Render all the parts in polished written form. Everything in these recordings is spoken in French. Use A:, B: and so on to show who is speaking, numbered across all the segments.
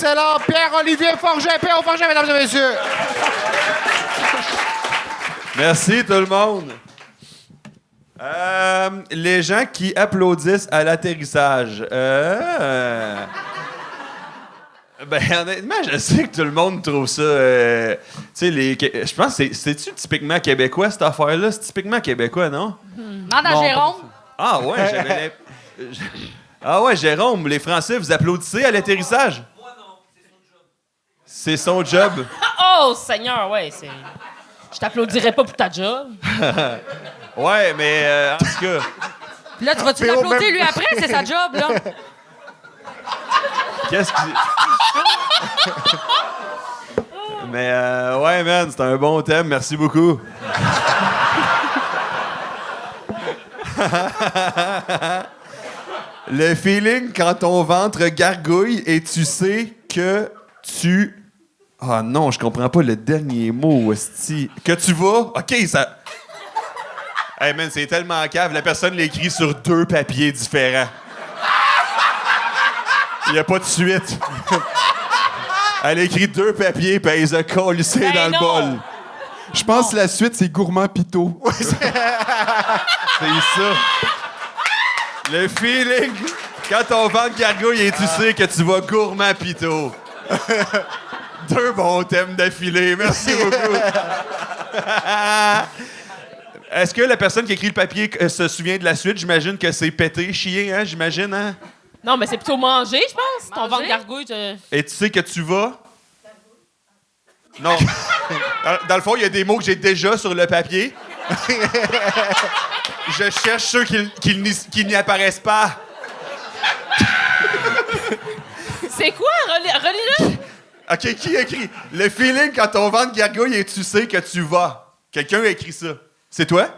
A: l'excellent Pierre-Olivier Forget. P.O. Forget, mesdames et messieurs.
B: Merci, tout le monde. Les gens qui applaudissent à l'atterrissage. Ben, honnêtement, je sais que tout le monde trouve ça. Tu sais, je pense que c'est-tu typiquement québécois, cette affaire-là? C'est typiquement québécois, non?
C: Demande à Jérôme.
B: Ah, ouais, j'avais. Ah, ouais, Jérôme, les Français, vous applaudissez à l'atterrissage? Moi, non, c'est son job. C'est son job.
C: Oh, Seigneur, ouais, c'est. Je t'applaudirais pas pour ta job.
B: Ouais, mais en tout cas.
C: Puis là, tu vas-tu l'applaudir lui après? C'est sa job, là.
B: Qu'est-ce que. Mais ouais, man, c'est un bon thème. Merci beaucoup. Le feeling quand ton ventre gargouille et tu sais que tu. Ah non, je comprends pas le dernier mot, hostie. Que tu vas. OK, ça. Hey man, c'est tellement cave. La personne l'écrit sur 2 papiers différents. Il n'y a pas de suite. Elle a écrit 2 papiers, puis elle les a collissés dans le bol.
D: Je pense que la suite, c'est Gourmand Pito.
B: C'est ça. Le feeling, quand ton ventre gargouille et tu sais que tu vas gourmand pito. 2 bons thèmes d'affilée. Merci beaucoup. Est-ce que la personne qui écrit le papier se souvient de la suite? J'imagine que c'est péter, chier, hein? J'imagine, hein?
C: Non, mais c'est plutôt manger, je pense. Ton ventre gargouille.
B: Et tu sais que tu vas... Non. Dans le fond, il y a des mots que j'ai déjà sur le papier. Je cherche ceux qui n'y apparaissent pas.
C: C'est quoi? Relis-le.
B: OK, qui écrit? Le feeling quand ton ventre gargouille et tu sais que tu vas. Quelqu'un a écrit ça. C'est toi?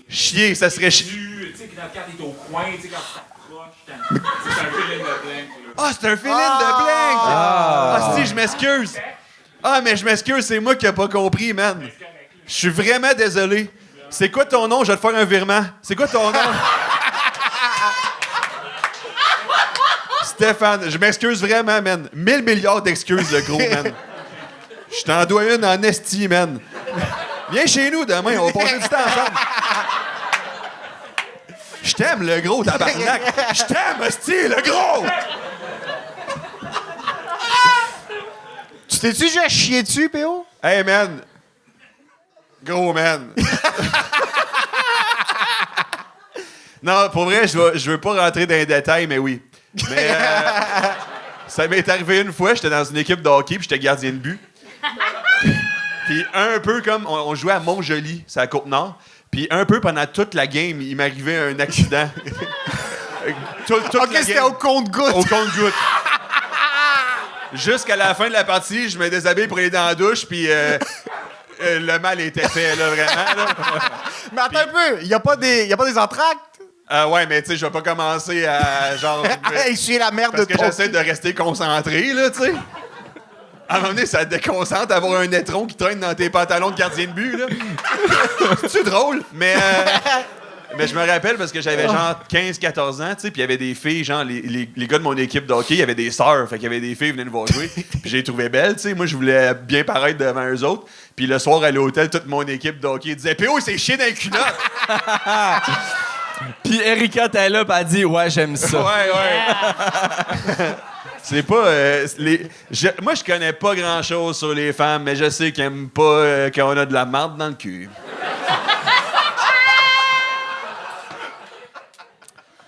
B: Chier, ça serait chier.
E: Tu sais, quand la carte est au coin, tu sais, quand tu t'approches, c'est un feeling de blank.
B: Ah, c'est un feeling de blank! Ah, si, je m'excuse. Ah, mais je m'excuse, c'est moi qui n'ai pas compris, man. Je suis vraiment désolé. C'est quoi ton nom? Je vais te faire un virement. C'est quoi ton nom? Stéphane, je m'excuse vraiment, man. 1000 milliards d'excuses, le gros, man. Je t'en dois une en esti, man. Viens chez nous demain, on va passer du temps ensemble. Je t'aime, le gros, tabarnak. Je t'aime, esti, le gros!
A: Tu t'es-tu déjà chié dessus, P.O.?
B: Hey, man. Gros, man. Non, pour vrai, je veux pas rentrer dans les détails, mais oui. Mais ça m'est arrivé une fois, j'étais dans une équipe de hockey, puis j'étais gardien de but. Puis un peu comme... On jouait à Montjoli, c'est à Côte-Nord. Puis un peu pendant toute la game, il m'arrivait un accident.
A: OK, c'était au compte-gouttes.
B: Au compte-gouttes. Jusqu'à la fin de la partie, je me déshabille pour aller dans la douche, puis le mal était fait, là, vraiment. Là.
A: Mais attends un peu, il y a pas des entractes?
B: Ouais, mais tu sais, je vais pas commencer à, genre...
A: Essuyer la merde
B: parce
A: de
B: que
A: ton
B: j'essaie de rester concentré, là, tu sais. À un moment donné, ça te déconcentre d'avoir un étron qui traîne dans tes pantalons de gardien de but, là. C'est drôle, mais je me rappelle parce que j'avais genre 15-14 ans, tu sais, puis il y avait des filles, genre, les gars de mon équipe de hockey, il y avait des sœurs, fait qu'il y avait des filles qui venaient nous voir jouer, puis je les trouvais belles, tu sais. Moi, je voulais bien paraître devant eux autres, puis le soir, à l'hôtel, toute mon équipe de hockey disait « P.O., c'est chier dans les culottes! »
F: Puis Erika était là, pis elle dit « Ouais, j'aime ça. »
B: Ouais. C'est pas... moi, je connais pas grand-chose sur les femmes, mais je sais qu'ils aiment pas quand on a de la marde dans le cul.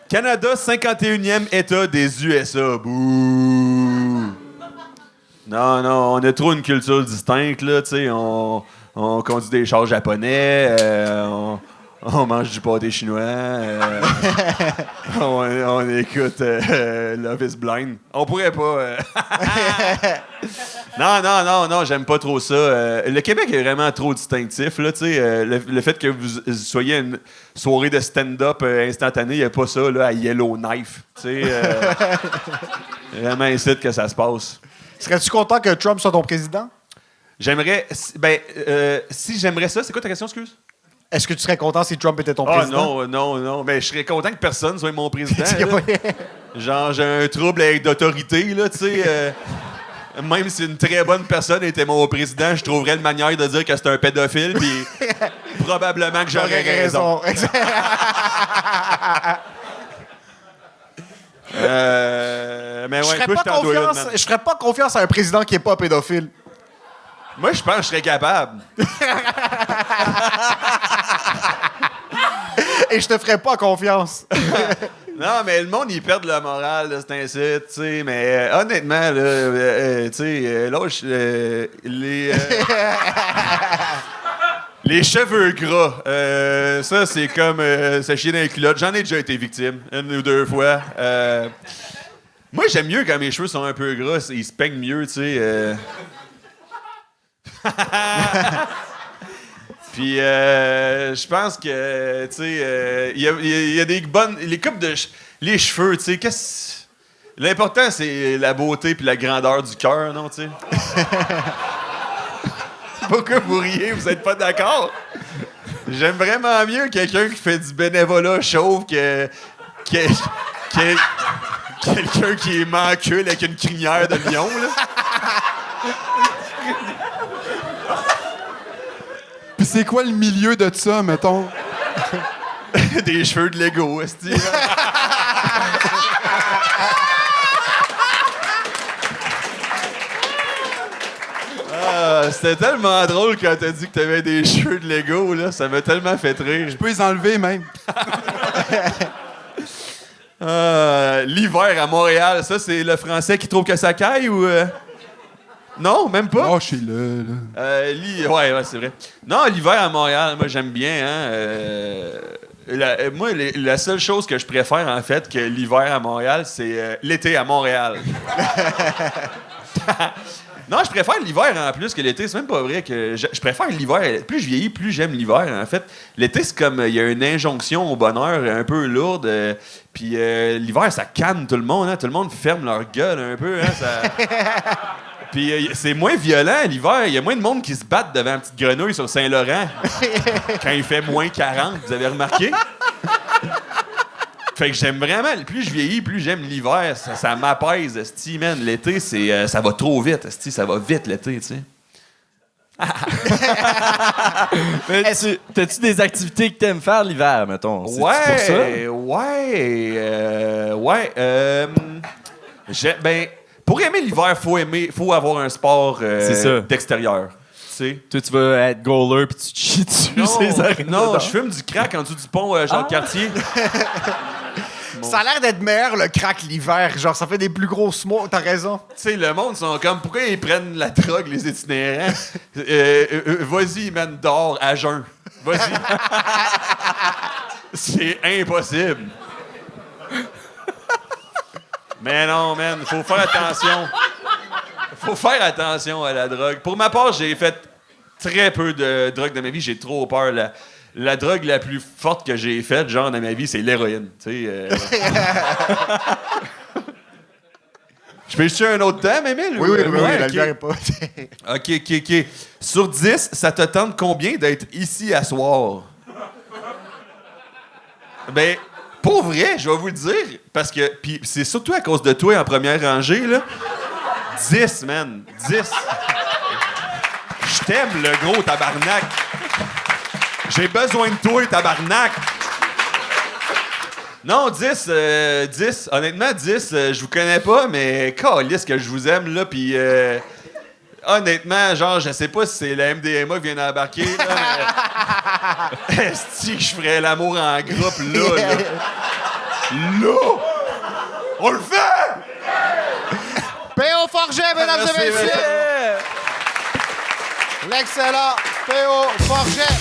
B: Canada, 51e État des USA. Bouh! Non, on a trop une culture distincte, là, tu sais. On conduit des chars japonais, on mange du pâté chinois. On écoute Love is Blind. On pourrait pas... Non, j'aime pas trop ça. Le Québec est vraiment trop distinctif, là, tu sais. Le fait que vous soyez une soirée de stand-up instantané, il n'y a pas ça, là, à Yellowknife. Tu sais, vraiment incite que ça se passe.
A: Serais-tu content que Trump soit ton président?
B: J'aimerais... si j'aimerais ça... C'est quoi ta question, excuse?
A: Est-ce que tu serais content si Trump était ton
B: Ah
A: président?
B: non. Mais je serais content que personne soit mon président. Là. Genre, j'ai un trouble avec d'autorité, là, tu sais. Même si une très bonne personne était mon président, je trouverais une manière de dire que c'est un pédophile, puis probablement que j'aurais raison. Mais ouais, toi, je t'en dois une, man.
A: Je ferais pas confiance à un président qui est pas pédophile.
B: Moi, je pense que je serais capable.
A: Et je te ferais pas confiance.
B: Non, mais le monde, ils perdent la morale, là, c'est ainsi, tu sais. Mais honnêtement, là, tu sais, les cheveux gras, ça, c'est comme se chier dans les culottes. J'en ai déjà été victime, 1 ou 2 fois. Moi, j'aime mieux quand mes cheveux sont un peu gras, ils se peignent mieux, tu sais. Puis, je pense que, tu sais, il y a des bonnes... Les coupes de... Les cheveux, tu sais, l'important, c'est la beauté puis la grandeur du cœur, non, tu sais? Pourquoi vous riez? Vous êtes pas d'accord? J'aime vraiment mieux quelqu'un qui fait du bénévolat chauve que quelqu'un qui est mancule avec une crinière de lion, là.
D: Puis c'est quoi le milieu de ça, mettons?
B: Des cheveux de Lego, esti. C'était tellement drôle quand t'as dit que t'avais des cheveux de Lego, là. Ça m'a tellement fait rire.
D: Je peux les enlever, même.
B: L'hiver à Montréal, ça, c'est le français qui trouve que ça caille ou... Non, même pas?
D: Oh, je suis là.
B: Ouais, c'est vrai. Non, l'hiver à Montréal, moi, j'aime bien, hein. Moi, la seule chose que je préfère, en fait, que l'hiver à Montréal, c'est l'été à Montréal. Non, je préfère l'hiver en plus que l'été. C'est même pas vrai que... Je préfère l'hiver. Plus je vieillis, plus j'aime l'hiver, en fait. L'été, c'est comme... Il y a une injonction au bonheur un peu lourde. Puis l'hiver, ça calme tout le monde. Hein, tout le monde ferme leur gueule un peu. Hein, ça... Puis c'est moins violent l'hiver. Il y a moins de monde qui se battent devant une petite grenouille sur Saint-Laurent quand il fait moins 40. Vous avez remarqué? Fait que j'aime vraiment... Plus je vieillis, plus j'aime l'hiver. Ça m'apaise, esti, man. L'été, ça va trop vite, esti. Ça va vite, l'été, tu sais.
F: Mais t'as-tu des activités que t'aimes faire l'hiver, mettons? C'est-tu pour ça?
B: Pour aimer l'hiver, faut avoir un sport d'extérieur. Tu sais.
F: Toi, tu vas être goaler puis tu te chies dessus ces arénas.
B: Non, je fume du crack en dessous du pont Jacques-Cartier.
A: Ça a l'air d'être meilleur, le crack, l'hiver. Genre, ça fait des plus gros smokes. T'as raison.
B: Tu sais, le monde sont comme, pourquoi ils prennent la drogue, les itinérants? Vas-y, man, dors à jeun. Vas-y. C'est impossible. Mais non, man, faut faire attention. Faut faire attention à la drogue. Pour ma part, j'ai fait très peu de drogue dans ma vie. J'ai trop peur. La drogue la plus forte que j'ai faite, genre, dans ma vie, c'est l'héroïne. Tu sais. Je peux tuer un autre temps, Émile?
A: Oui, la
B: ok.
A: lumière est pas...
B: OK. Sur 10, ça te tente combien d'être ici à soir? Ben, pour vrai, je vais vous le dire, parce que... Puis c'est surtout à cause de toi en première rangée, là. 10, man. 10. Je t'aime, le gros tabarnak. J'ai besoin de toi, tabarnak. Non, 10. Honnêtement, 10, je vous connais pas, mais calisse que je vous aime, là, puis... honnêtement, genre, je sais pas si c'est la MDMA qui vient d'embarquer, là, mais... Esti que je ferais l'amour en groupe, là. Là! On le fait!
A: P.O. Forget, mesdames et messieurs! L'excellent P.O. Forget!